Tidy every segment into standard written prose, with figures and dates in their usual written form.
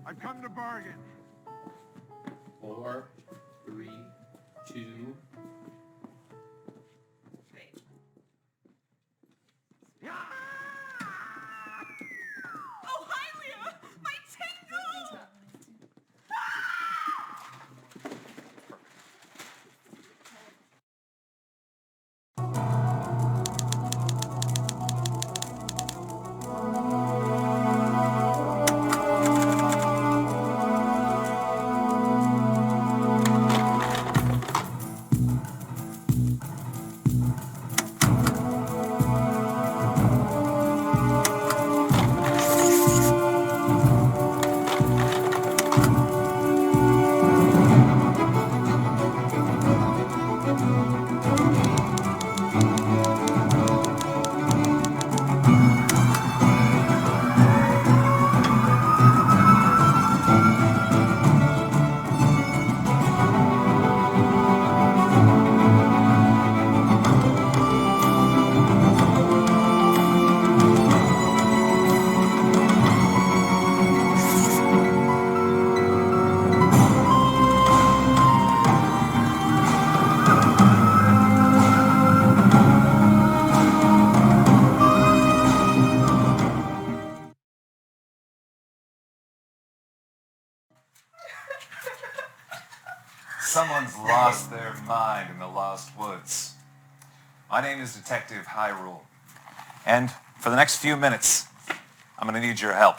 I've come to bargain. 4, 3, 2. Oh, hi, Leah! My tingle! Someone's lost their mind in the Lost Woods. My name is Detective Hyrule, and for the next few minutes, I'm going to need your help.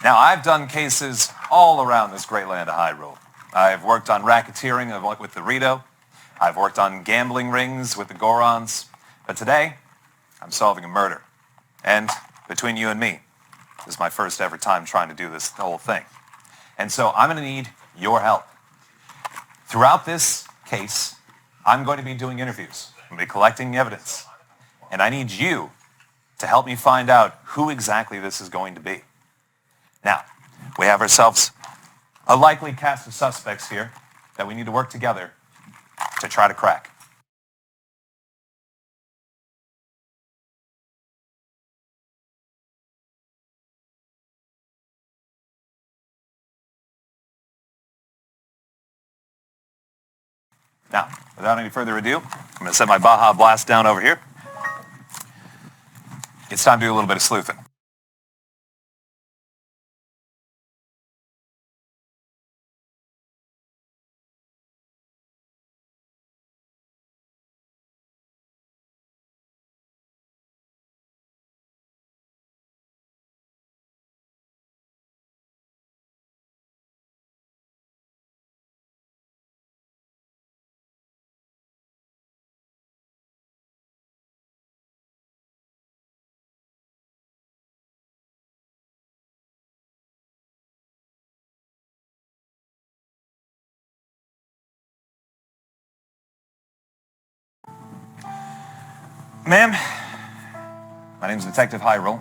Now, I've done cases all around this great land of Hyrule. I've worked on racketeering with the Rito. I've worked on gambling rings with the Gorons. But today, I'm solving a murder. And between you and me, this is my first ever time trying to do this whole thing. And so I'm going to need your help. Throughout this case, I'm going to be doing interviews. I'm going to be collecting evidence. And I need you to help me find out who exactly this is going to be. Now, we have ourselves a likely cast of suspects here that we need to work together to try to crack. Now, without any further ado, I'm going to set my Baja Blast down over here. It's time to do a little bit of sleuthing. Ma'am, my name's Detective Hyrule.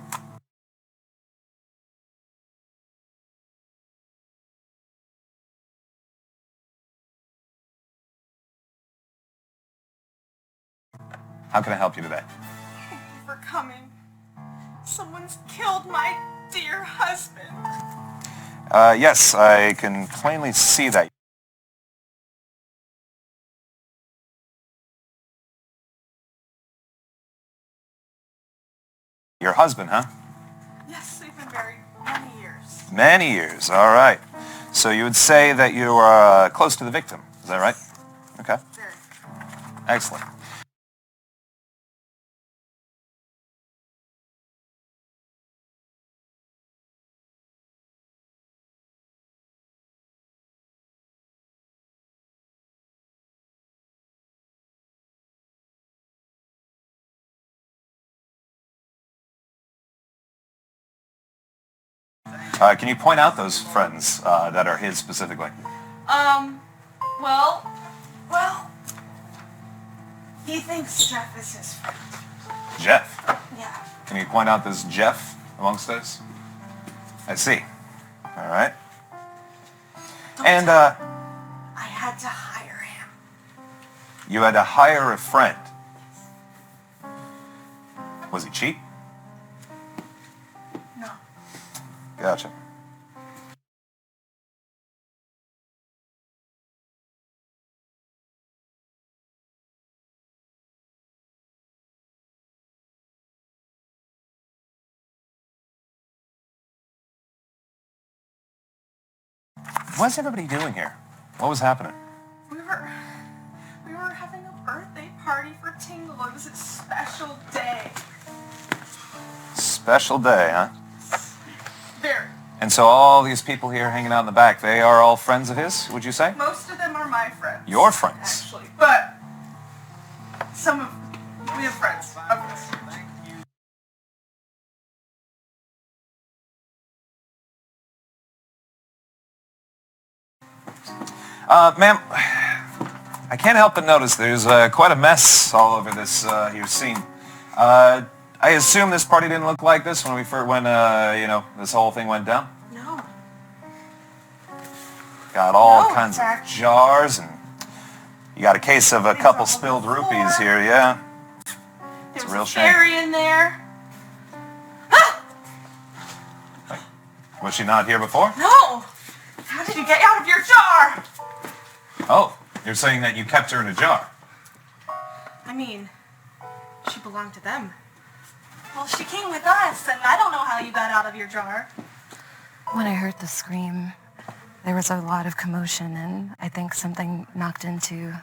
How can I help you today? Thank you for coming. Someone's killed my dear husband. Yes, I can plainly see that. Your husband, huh? Yes, we've been married many years. Many years, all right. So you would say that you are close to the victim, is that right? Okay, Very. excellent. Can you point out those friends that are his specifically? Well, he thinks Jeff is his friend. Jeff. Yeah. Can you point out this Jeff amongst us? I see. All right. And I had to hire him. you had to hire a friend. Was he cheap? No. Gotcha. What's everybody doing here? What was happening? We were having a birthday party for Tingle. It was a special day. Special day, huh? Very. And so all these people here hanging out in the back, they are all friends of his, would you say? Most of them are my friends. Your friends? Actually, but we have friends of us. Ma'am, I can't help but notice there's quite a mess all over this here scene. I assume this party didn't look like this when this whole thing went down? No. Got all No, kinds of exactly. jars, and you got a case of a Things couple all spilled over the rupees floor. here, yeah? There was real a shame. fairy in there. Was she not here before? No! How did you get out of your jar? Oh, you're saying that you kept her in a jar. I mean, she belonged to them. Well, she came with us, and I don't know how you got out of your jar. When I heard the scream, there was a lot of commotion, and I think something knocked into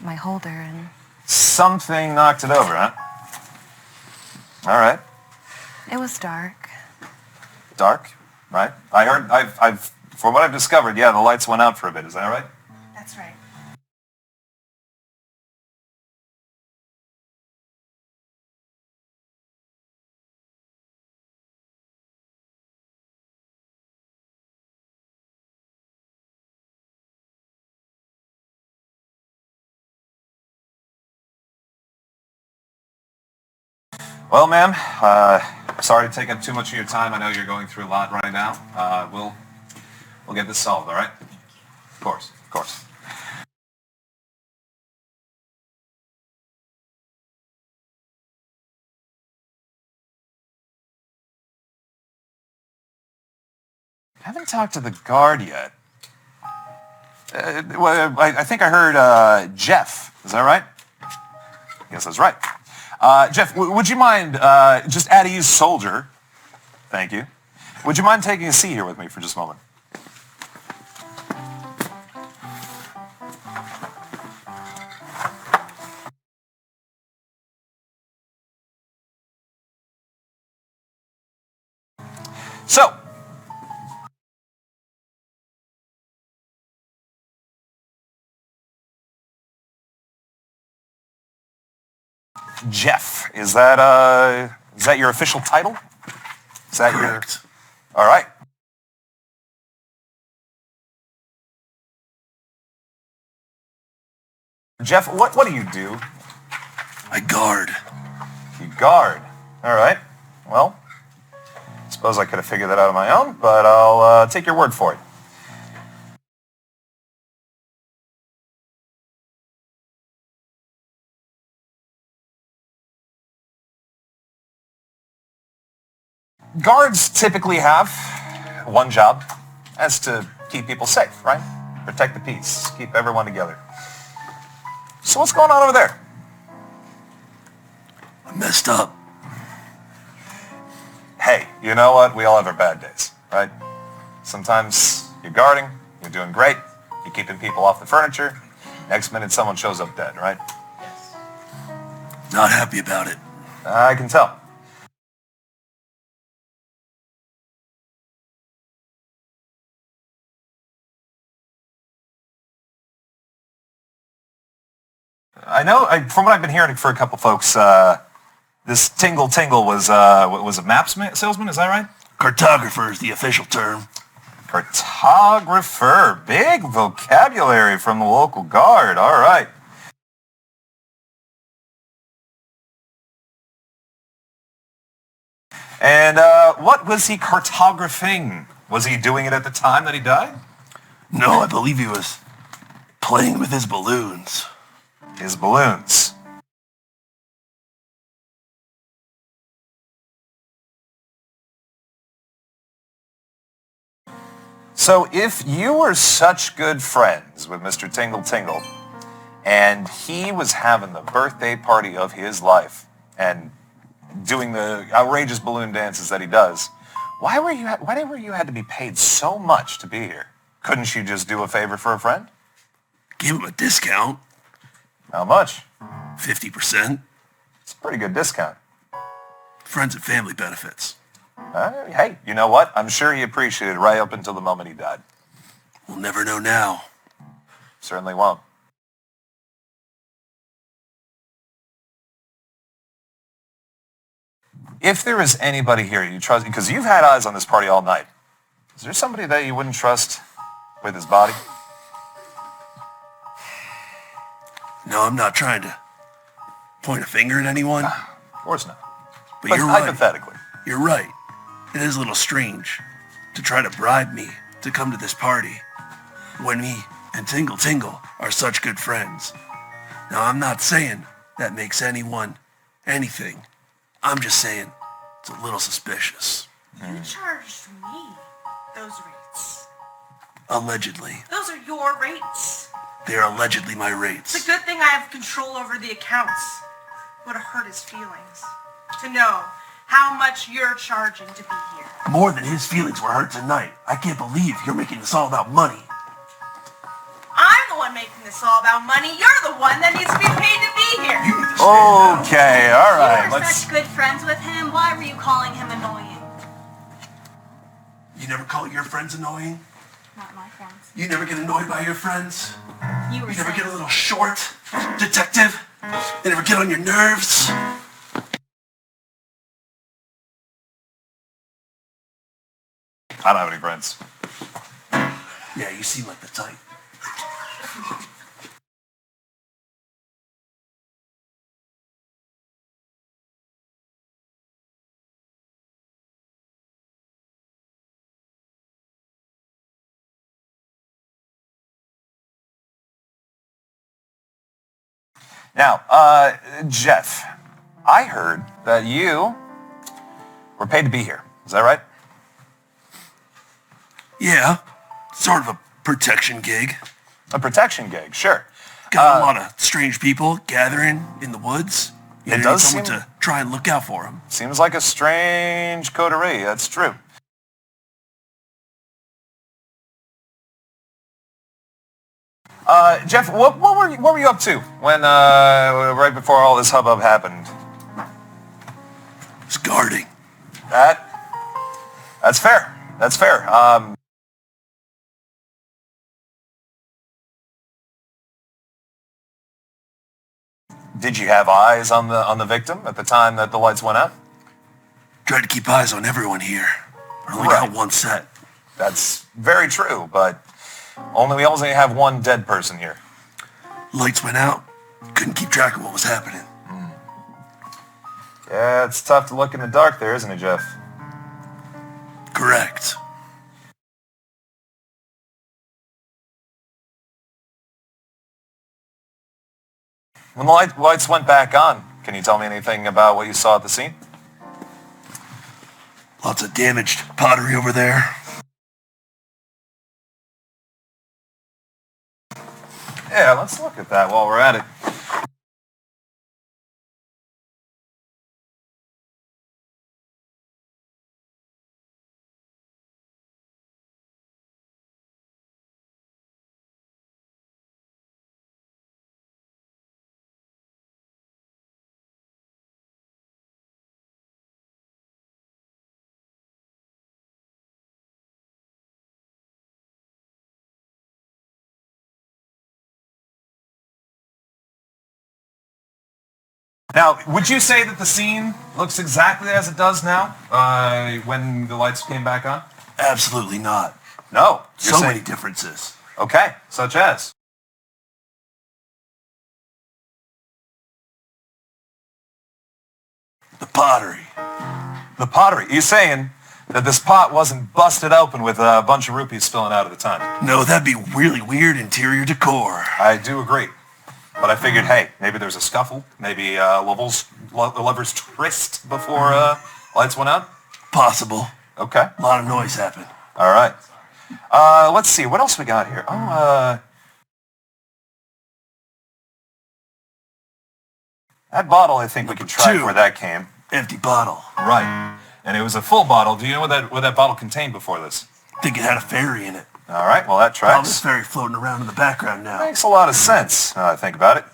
my holder, and Something knocked it over, huh? All right. it was dark. Dark, right? From what I've discovered, yeah, the lights went out for a bit. Is that right? That's right. Well, ma'am, sorry to take up too much of your time. I know you're going through a lot right now. We'll get this solved, all right? Of course, of course. Haven't talked to the guard yet. I think I heard Jeff. Is that right? I guess that's right. Jeff, would you mind, just at ease soldier, thank you. Would you mind taking a seat here with me for just a moment? So, Jeff, is that your official title? Is that Correct. All right. Jeff, what do you do? I guard. You guard. All right. Well, I suppose I could have figured that out on my own, but I'll take your word for it. Guards typically have one job. That's to keep people safe, right? Protect the peace, keep everyone together. So what's going on over there? I messed up. Hey, you know what? We all have our bad days, right? Sometimes you're guarding, you're doing great, you're keeping people off the furniture. Next minute someone shows up dead, right? Not happy about it. I can tell. I know, from what I've been hearing for a couple folks, this Tingle was a map salesman, is that right? Cartographer is the official term. Cartographer. Big vocabulary from the local guard. All right. And what was he cartographing? Was he doing it at the time that he died? No, I believe he was playing with his balloons. His balloons. So if you were such good friends with Mr. Tingle, and he was having the birthday party of his life and doing the outrageous balloon dances that he does, why were you had to be paid so much to be here? Couldn't you just do a favor for a friend? Give him a discount. How much? 50%. It's a pretty good discount. Friends and family benefits. Hey, you know what? I'm sure he appreciated it right up until the moment he died. We'll never know now. Certainly won't. If there is anybody here you trust, because you've had eyes on this party all night, is there somebody that you wouldn't trust with his body? No, I'm not trying to point a finger at anyone. Of course not. But you're right. Hypothetically. You're right. It is a little strange to try to bribe me to come to this party when me and Tingle Tingle are such good friends. Now, I'm not saying that makes anyone anything. I'm just saying it's a little suspicious. You charged me those rates. Allegedly. Those are your rates. They are allegedly my rates. It's a good thing I have control over the accounts. Would have hurt his feelings to know how much you're charging to be here. More than his feelings were hurt tonight. I can't believe you're making this all about money. I'm the one making this all about money. You're the one that needs to be paid to be here. You need to stand down. Okay, all right. You were such good friends with him. Why were you calling him annoying? You never call your friends annoying? Not my friends. You never get annoyed by your friends? You were You never saying. get a little short, detective? They never get on your nerves? I don't have any friends. Yeah, you seem like the type. Now, Jeff, I heard that you were paid to be here. Is that right? Yeah, sort of a protection gig. A protection gig, sure. Got a lot of strange people gathering in the woods. It You need does someone seem- to try and look out for them. Seems like a strange coterie, that's true. Jeff, what were you up to when, right before all this hubbub happened? It's guarding. That's fair. That's fair. Did you have eyes on the victim at the time that the lights went out? Tried to keep eyes on everyone here. We only Right. got one set. That's very true, but we only have one dead person here. Lights went out. Couldn't keep track of what was happening. Yeah, it's tough to look in the dark there, isn't it, Jeff? Correct. When the lights went back on, can you tell me anything about what you saw at the scene? Lots of damaged pottery over there. Yeah, let's look at that while we're at it. Now, would you say that the scene looks exactly as it does now when the lights came back on? Absolutely not. No. So many differences. Okay, such as? The pottery. The pottery. You're saying that this pot wasn't busted open with a bunch of rupees spilling out at the time? No, that'd be really weird interior decor. I do agree. But I figured, hey, maybe there's a scuffle. Maybe lovers tryst before lights went out. Possible. Okay. A lot of noise happened. All right. Let's see. What else we got here? That bottle, I think we can track Two. where that came. Empty bottle. Right. And it was a full bottle. Do you know what that bottle contained before this? Think it had a fairy in it. All right, well, that All this tracks. fairy floating around in the background now. Makes a lot of sense, now that I think about it.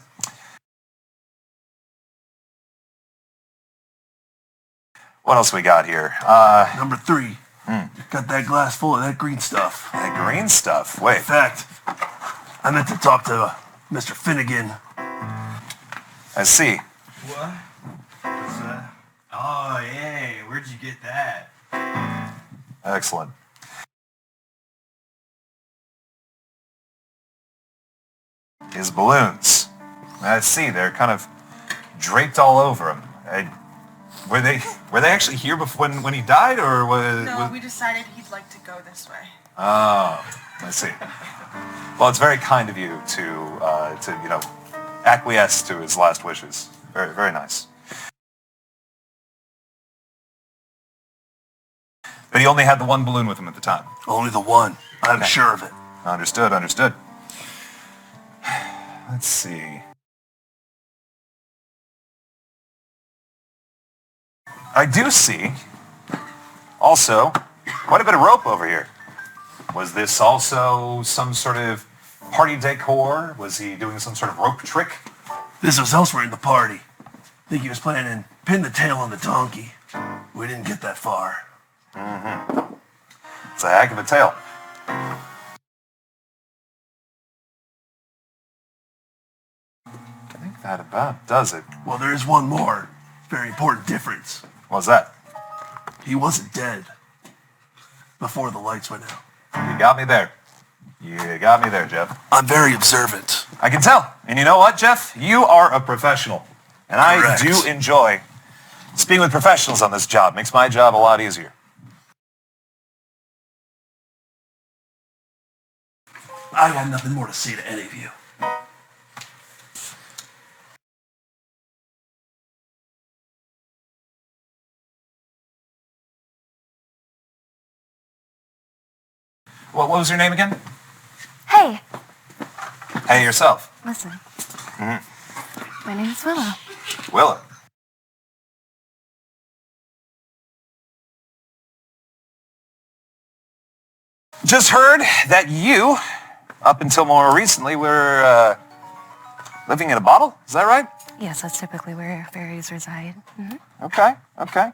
What else we got here? Number 3. Got that glass full of that green stuff. The green stuff. Wait, In fact, I meant to talk to Mr. Finnegan. I see. What? What's that? Oh, yay. Where'd you get that? Excellent. His balloons. I see, they're kind of draped all over him. Were they actually here before when he died, or No, we decided he'd like to go this way. Oh, I see. Well, it's very kind of you to acquiesce to his last wishes. Very, very nice. But he only had the one balloon with him at the time. Only the one. I'm Okay. sure of it. Understood, understood. Let's see. I do see also quite a bit of rope over here. Was this also some sort of party decor? Was he doing some sort of rope trick? This was elsewhere in the party. I think he was planning pin the tail on the donkey. We didn't get that far. It's a heck of a tale. I think that about does it. Well, there is one more very important difference. What's that? He wasn't dead before the lights went out. You got me there. You got me there, Jeff. I'm very observant. I can tell. And you know what, Jeff? You are a professional. And I Correct. do enjoy speaking with professionals on this job. Makes my job a lot easier. I have nothing more to say to any of you. What was your name again? Hey, Hey, yourself. listen. My name's Willow. Willa. Just heard that you, up until more recently, were living in a bottle. Is that right? Yes, that's typically where fairies reside. Okay, okay.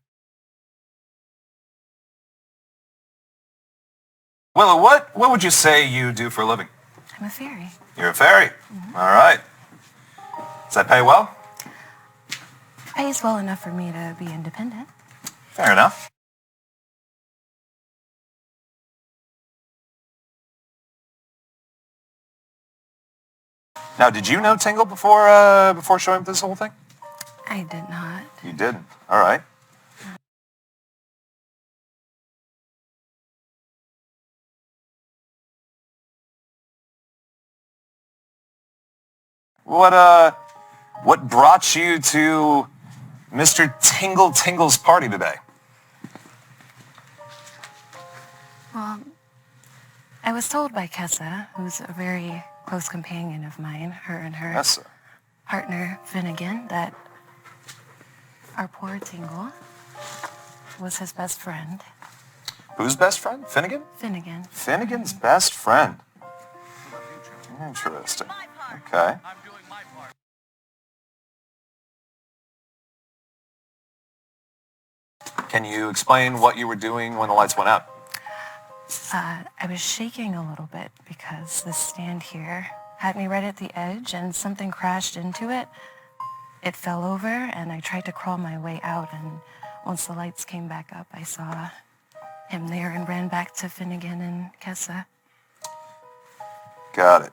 Willa, what would you say you do for a living? I'm a fairy. You're a fairy. All right. Does that pay well? Pays well enough for me to be independent. Fair enough. Now, did you know Tingle before showing up this whole thing? I did not. You didn't. All right. What brought you to Mr. Tingle Tingle's party today? Well, I was told by Kessa, who's a very close companion of mine, her and her Yes, sir. partner, Finnegan, that our poor Tingle was his best friend. Whose best friend? Finnegan? Finnegan. Finnegan's best friend. Interesting. Okay. Can you explain what you were doing when the lights went out? I was shaking a little bit because this stand here had me right at the edge and something crashed into it. It fell over and I tried to crawl my way out, and once the lights came back up, I saw him there and ran back to Finnegan and Kessa. Got it.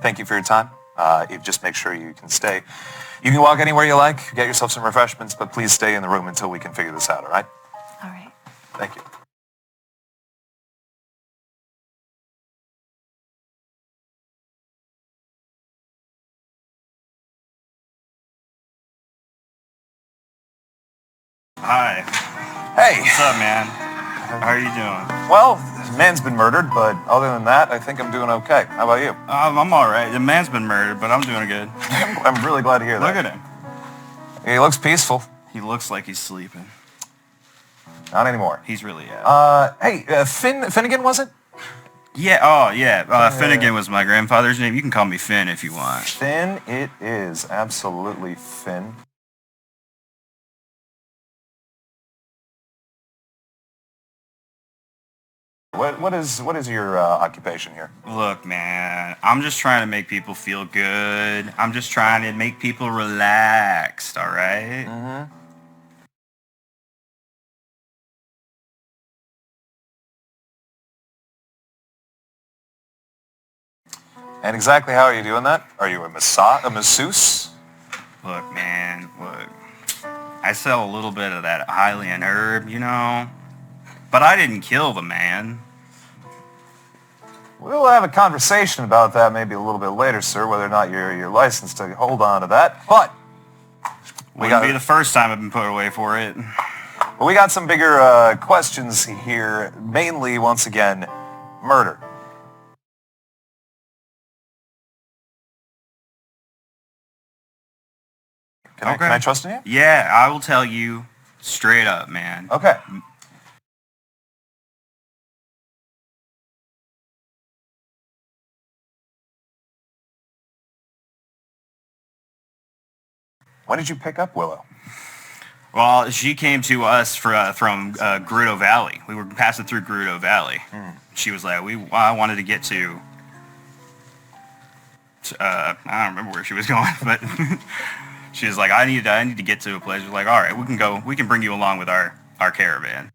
Thank you for your time. Just make sure you can stay. You can walk anywhere you like, get yourself some refreshments, but please stay in the room until we can figure this out, all right? All right. Thank you. Hi. Hey, What's up, man? How are you doing? well, man's been murdered, but other than that, I think I'm doing okay. How about you? I'm all right. The man's been murdered, but I'm doing good. I'm really glad to hear that. Look at him. He looks peaceful. He looks like he's sleeping. Not anymore. He's really Hey, Finnegan, was it? Yeah. Oh, yeah. Finnegan was my grandfather's name. You can call me Finn if you want. Finn, it is. Absolutely Finn. What is your occupation here? Look, man, I'm just trying to make people feel good. I'm just trying to make people relaxed, all right? Mm-hmm. And exactly how are you doing that? Are you a masseuse? Look, man, look. I sell a little bit of that Hylian herb, you know? But I didn't kill the man. We'll have a conversation about that maybe a little bit later, sir, whether or not you're licensed to hold on to that. But Wouldn't be the first time I've been put away for it. But we got some bigger questions here, mainly, once again, murder. Can I trust in you? Yeah, I will tell you straight up, man. Okay. When did you pick up Willow? Well, she came to us from Gerudo Valley. We were passing through Gerudo Valley. She was like, I wanted to get to I don't remember where she was going, but she was like, I need to get to a place. We're like, all right, we can bring you along with our caravan.